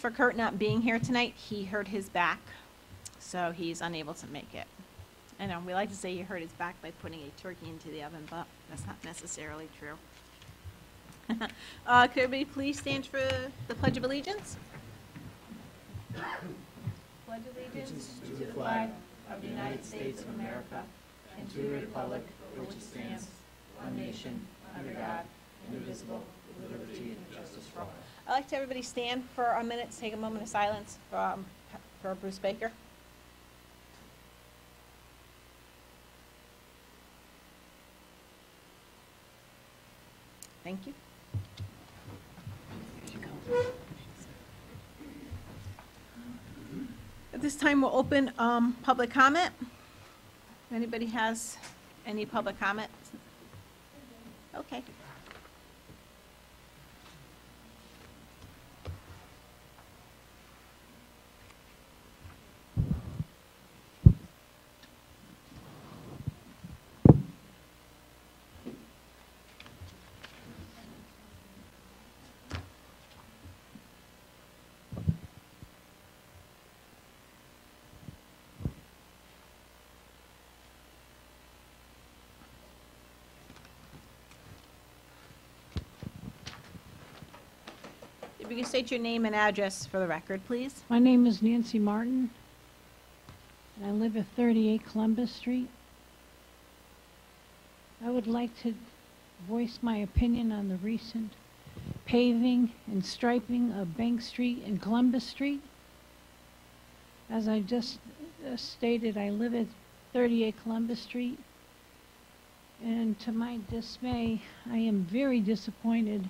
For Kurt not being here tonight. He hurt his back, so he's unable to make it. I know, we like to say he hurt his back by putting a turkey into the oven, but that's not necessarily true. Could everybody please stand for the Pledge of Allegiance? Pledge allegiance to the flag of the United States of America and to the republic for which it stands, one nation, under God, indivisible, with liberty and justice for all. I'd like to everybody stand for a minute to take a moment of silence for Bruce Baker. Thank you. At this time, we'll open public comment. If anybody has any public comment? Okay. If you can state your name and address for the record, please. My name is Nancy Martin, and I live at 38 Columbus Street. I would like to voice my opinion on the recent paving and striping of Bank Street and Columbus Street. As I just stated, I live at 38 Columbus Street, and to my dismay, I am very disappointed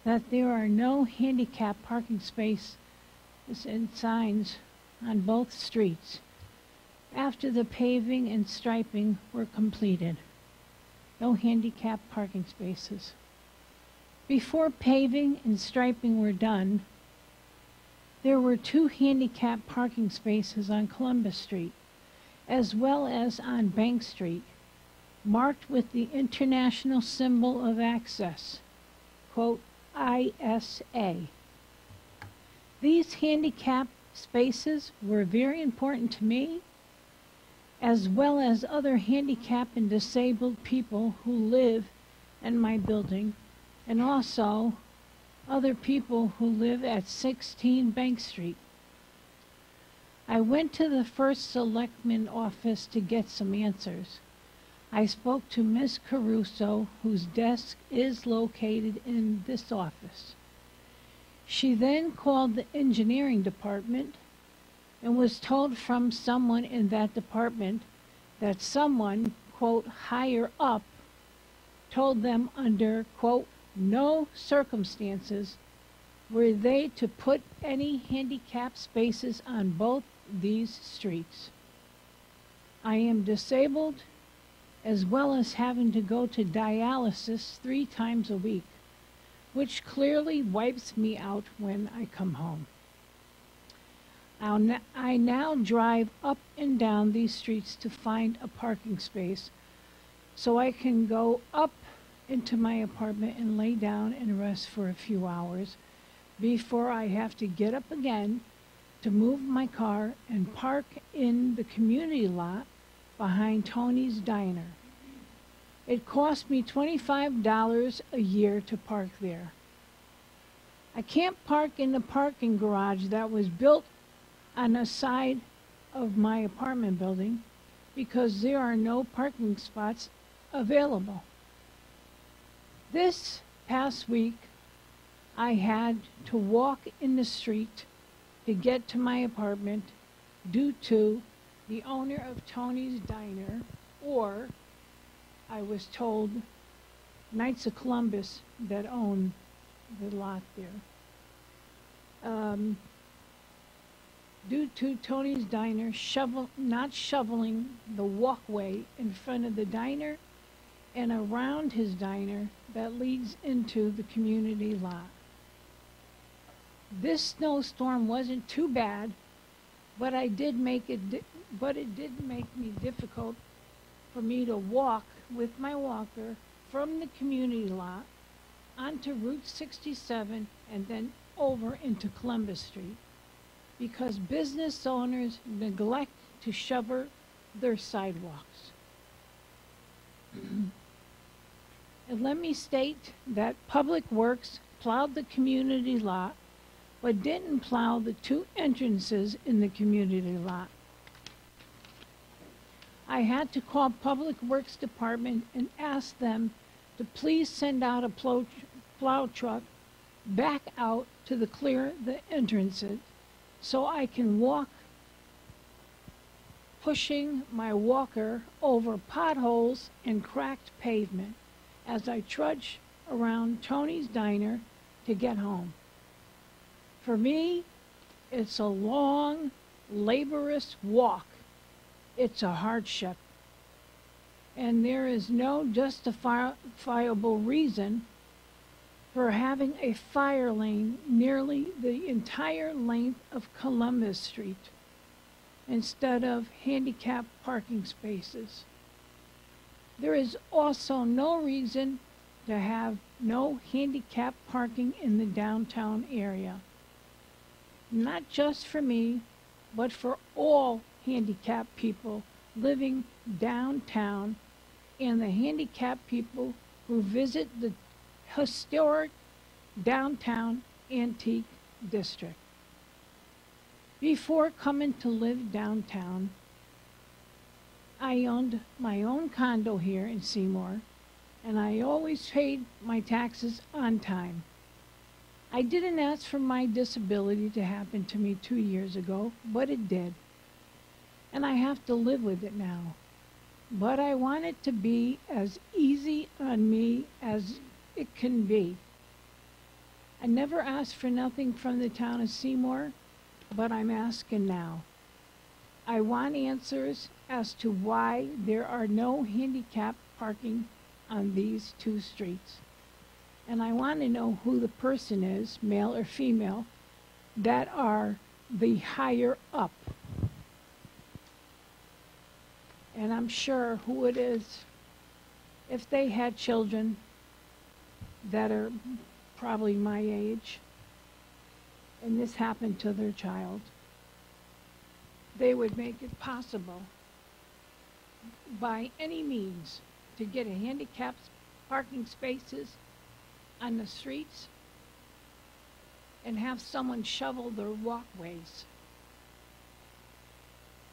that there are no handicap parking spaces and signs on both streets after the paving and striping were completed. No handicap parking spaces. Before paving and striping were done, there were 2 handicap parking spaces on Columbus Street, as well as on Bank Street, marked with the international symbol of access, quote, ISA. These handicap spaces were very important to me, as well as other handicapped and disabled people who live in my building, and also other people who live at 16 Bank Street. I went to the first Selectman office to get some answers. I spoke to Ms. Caruso, whose desk is located in this office. She then called the engineering department and was told from someone in that department that someone, quote, higher up, told them under, quote, no circumstances were they to put any handicap spaces on both these streets. I am disabled, as well as having to go to dialysis 3 times a week, which clearly wipes me out when I come home. I now drive up and down these streets to find a parking space so I can go up into my apartment and lay down and rest for a few hours before I have to get up again to move my car and park in the community lot behind Tony's Diner. It cost me $25 a year to park there. I can't park in the parking garage that was built on the side of my apartment building because there are no parking spots available. This past week, I had to walk in the street to get to my apartment due to the owner of Tony's Diner, or I was told Knights of Columbus that own the lot there. Due to Tony's Diner not shoveling the walkway in front of the diner and around his diner that leads into the community lot. This snowstorm wasn't too bad, but it did make me difficult for me to walk with my walker from the community lot onto Route 67 and then over into Columbus Street because business owners neglect to shovel their sidewalks. And let me state that Public Works plowed the community lot, but didn't plow the 2 entrances in the community lot. I had to call Public Works Department and ask them to please send out a plow truck back out to clear the entrances so I can walk, pushing my walker over potholes and cracked pavement as I trudge around Tony's Diner to get home. For me, it's a long, laborious walk. It's a hardship. And there is no justifiable reason for having a fire lane nearly the entire length of Columbus Street instead of handicapped parking spaces. There is also no reason to have no handicapped parking in the downtown area. Not just for me, but for all handicapped people living downtown and the handicapped people who visit the historic downtown antique district. Before coming to live downtown, I owned my own condo here in Seymour, and I always paid my taxes on time. I didn't ask for my disability to happen to me 2 years ago, but it did. And I have to live with it now. But I want it to be as easy on me as it can be. I never asked for nothing from the town of Seymour, but I'm asking now. I want answers as to why there are no handicap parking on these 2 streets. And I want to know who the person is, male or female, that are the higher up. And I'm sure who it is, if they had children that are probably my age, and this happened to their child, they would make it possible by any means to get a handicapped parking spaces on the streets and have someone shovel their walkways.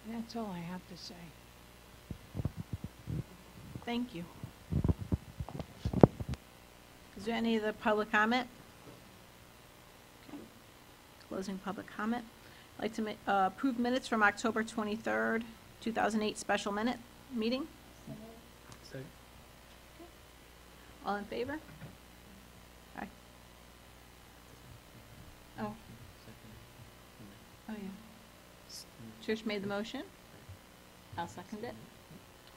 And that's all I have to say. Thank you. Is there any other public comment? Okay. Closing public comment. I'd like to approve minutes from October 23rd, 2008 special meeting. Second. All in favor? Aye. Oh. Oh, yeah. Trish made the motion. I'll second it.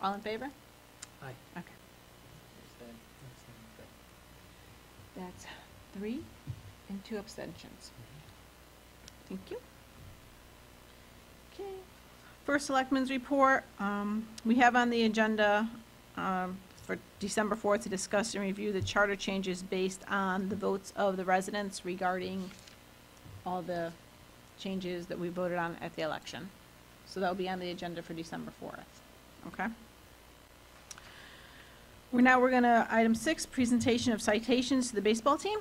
All in favor? Aye. Okay. That's 3 and 2 abstentions. Thank you. Okay. First Selectmen's report. We have on the agenda for December 4th to discuss and review the charter changes based on the votes of the residents regarding all the changes that we voted on at the election. So that will be on the agenda for December 4th. Okay? We're going to item 6, presentation of citations to the baseball team.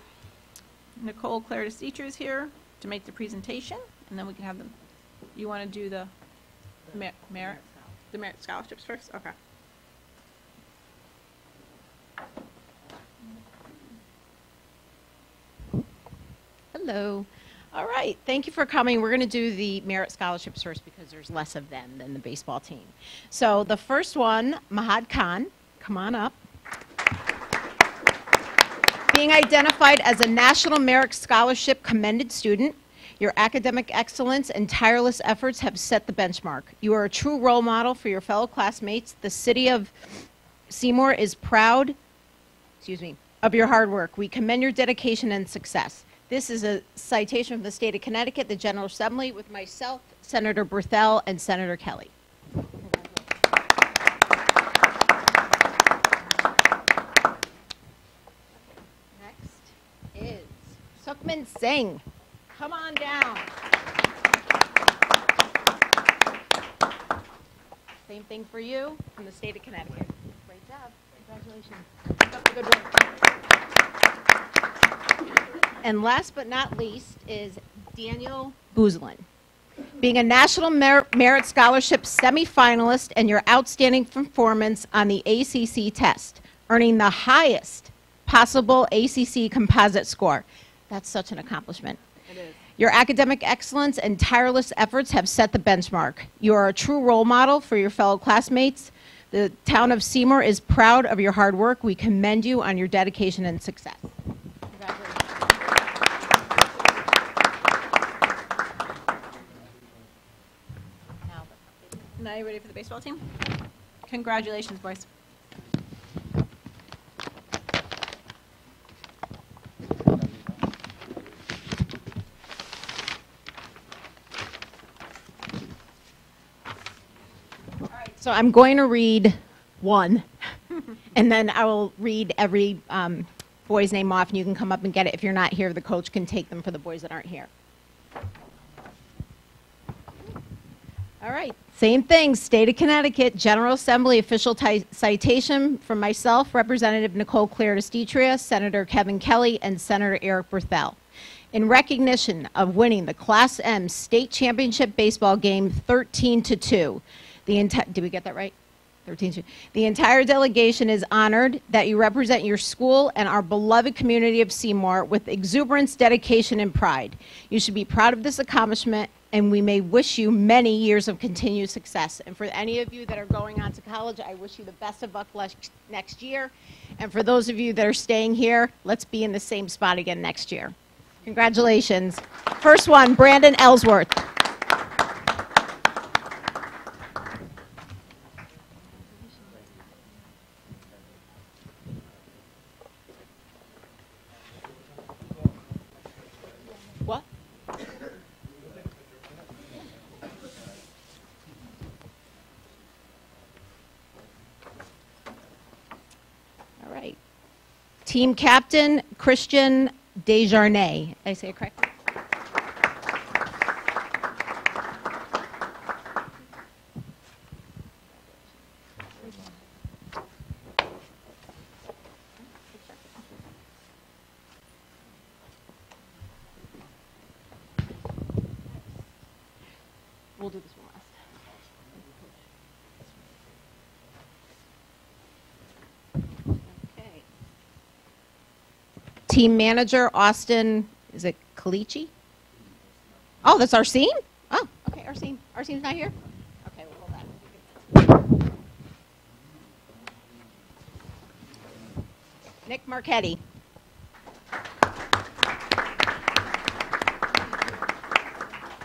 Nicole Claridis teacher is here to make the presentation, and then we can have them. You want to do the merit scholarships first? Okay. Hello. All right. Thank you for coming. We're going to do the merit scholarships first because there's less of them than the baseball team. So the first one, Mahad Khan, come on up. Being identified as a National Merit Scholarship commended student, your academic excellence and tireless efforts have set the benchmark. You are a true role model for your fellow classmates. The city of Seymour is proud, of your hard work. We commend your dedication and success. This is a citation from the state of Connecticut, the General Assembly, with myself, Senator Berthel, and Senator Kelly. Next is Sukhman Singh. Come on down. Same thing for you from the state of Connecticut. Great job. Congratulations. Keep up the good work. And last but not least is Daniel Boozlin. Being a National Merit Scholarship semifinalist and your outstanding performance on the ACC test, earning the highest possible ACC composite score. That's such an accomplishment. It is. Your academic excellence and tireless efforts have set the benchmark. You are a true role model for your fellow classmates. The town of Seymour is proud of your hard work. We commend you on your dedication and success. Congratulations. Now you ready for the baseball team? Congratulations, boys. All right, so I'm going to read one, and then I will read every boy's name off, and you can come up and get it. If you're not here, the coach can take them for the boys that aren't here. All right, same thing, State of Connecticut, General Assembly official citation from myself, Representative Nicole Claire Destitria, Senator Kevin Kelly, and Senator Eric Berthel. In recognition of winning the Class M State Championship baseball game 13-2, did we get that right? 13-2. The entire delegation is honored that you represent your school and our beloved community of Seymour with exuberance, dedication, and pride. You should be proud of this accomplishment, and we may wish you many years of continued success. And for any of you that are going on to college, I wish you the best of luck next year. And for those of you that are staying here, let's be in the same spot again next year. Congratulations. First one, Brandon Ellsworth. What? All right. Team captain, Christian Desjarnais. Did I say it correctly? We'll do this one last. Okay. Team manager, Austin, is it Kalichi? Oh, that's Arsene? Oh, okay, Arsene. Arsene's not here? Okay, we'll hold that. Nick Marchetti.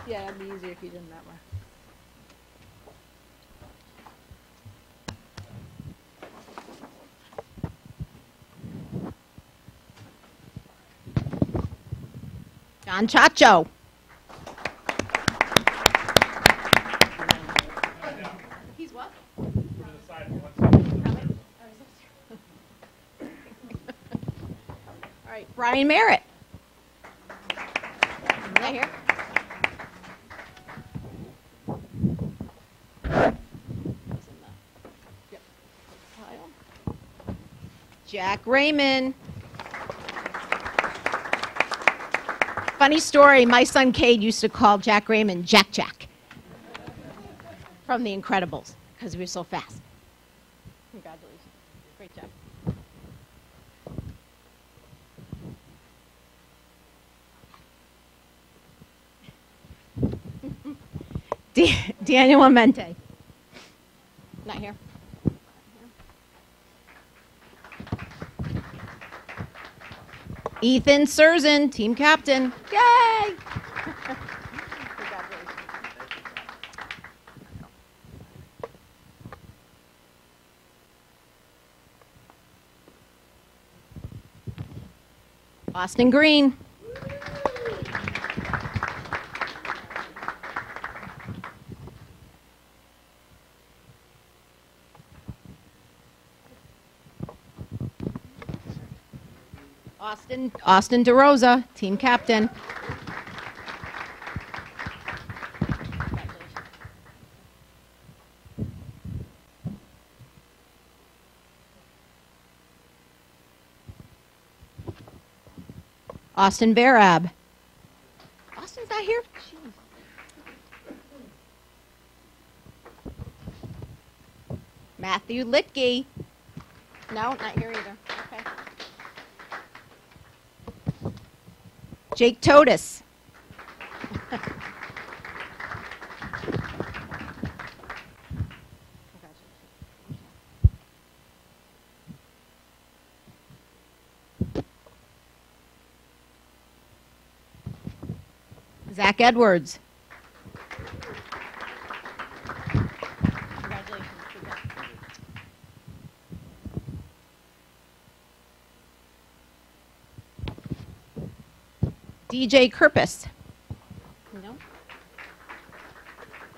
Yeah, it'd be easier if you did them that way. John Chacho. He's what? All right, Brian Merritt. Right here. Jack Raymond. Funny story, my son Cade used to call Jack Raymond Jack Jack from The Incredibles because he was so fast. Congratulations. Great job. Daniel Amente. Not here. Ethan Surzan, team captain. Yay! Austin Green. Austin DeRosa, team captain. Austin Barab. Austin's not here? Jeez. Matthew Litke. No, not here either. Okay. Jake Totis. Zach Edwards. Congratulations. DJ Kirpus. No.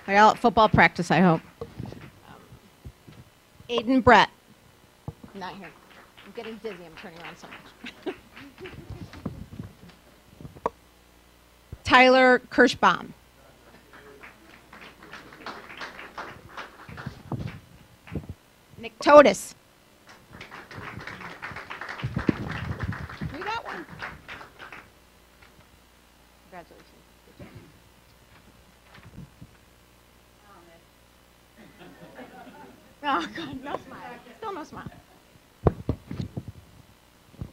They're all at football practice, I hope. Aiden Brett. Not here. I'm getting dizzy. I'm turning around so much. Tyler Kirschbaum. Nick Totis. We got one. Congratulations. Oh, God, no smile. Still no smile.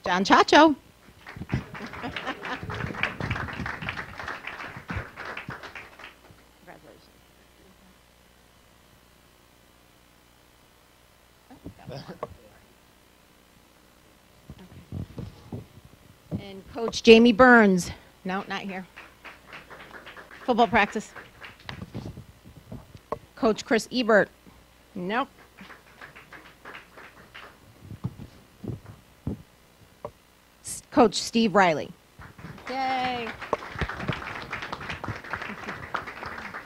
John Chacho. And Coach Jamie Burns. No, not here. Football practice. Coach Chris Ebert. Nope. Coach Steve Riley. Yay.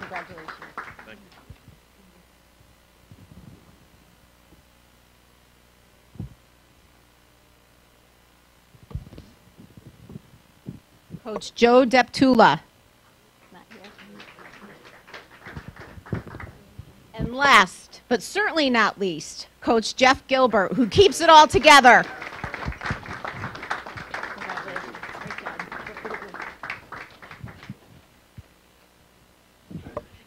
Congratulations. Thank you. Coach Joe Deptula. Not here. And last, but certainly not least, Coach Jeff Gilbert, who keeps it all together. Congratulations. Great job.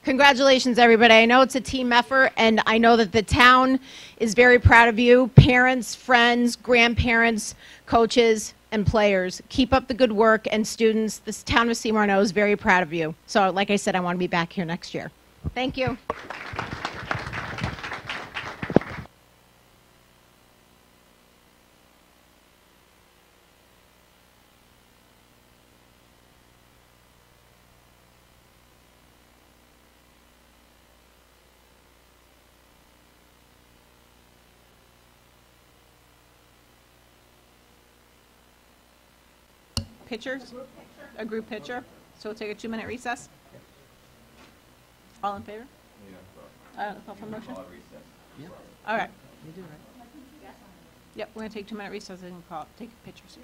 Congratulations, everybody. I know it's a team effort, and I know that the town is very proud of you. Parents, friends, grandparents, coaches, and players. Keep up the good work, and students, this town of Seymour, I know, is very proud of you. So, like I said, I want to be back here next year. Thank you. Pictures? A group picture? So we'll take a 2-minute recess? All in favor? Call for motion? Yeah. All right. You do, right? Yep, we're going to take 2-minute recess and take pictures.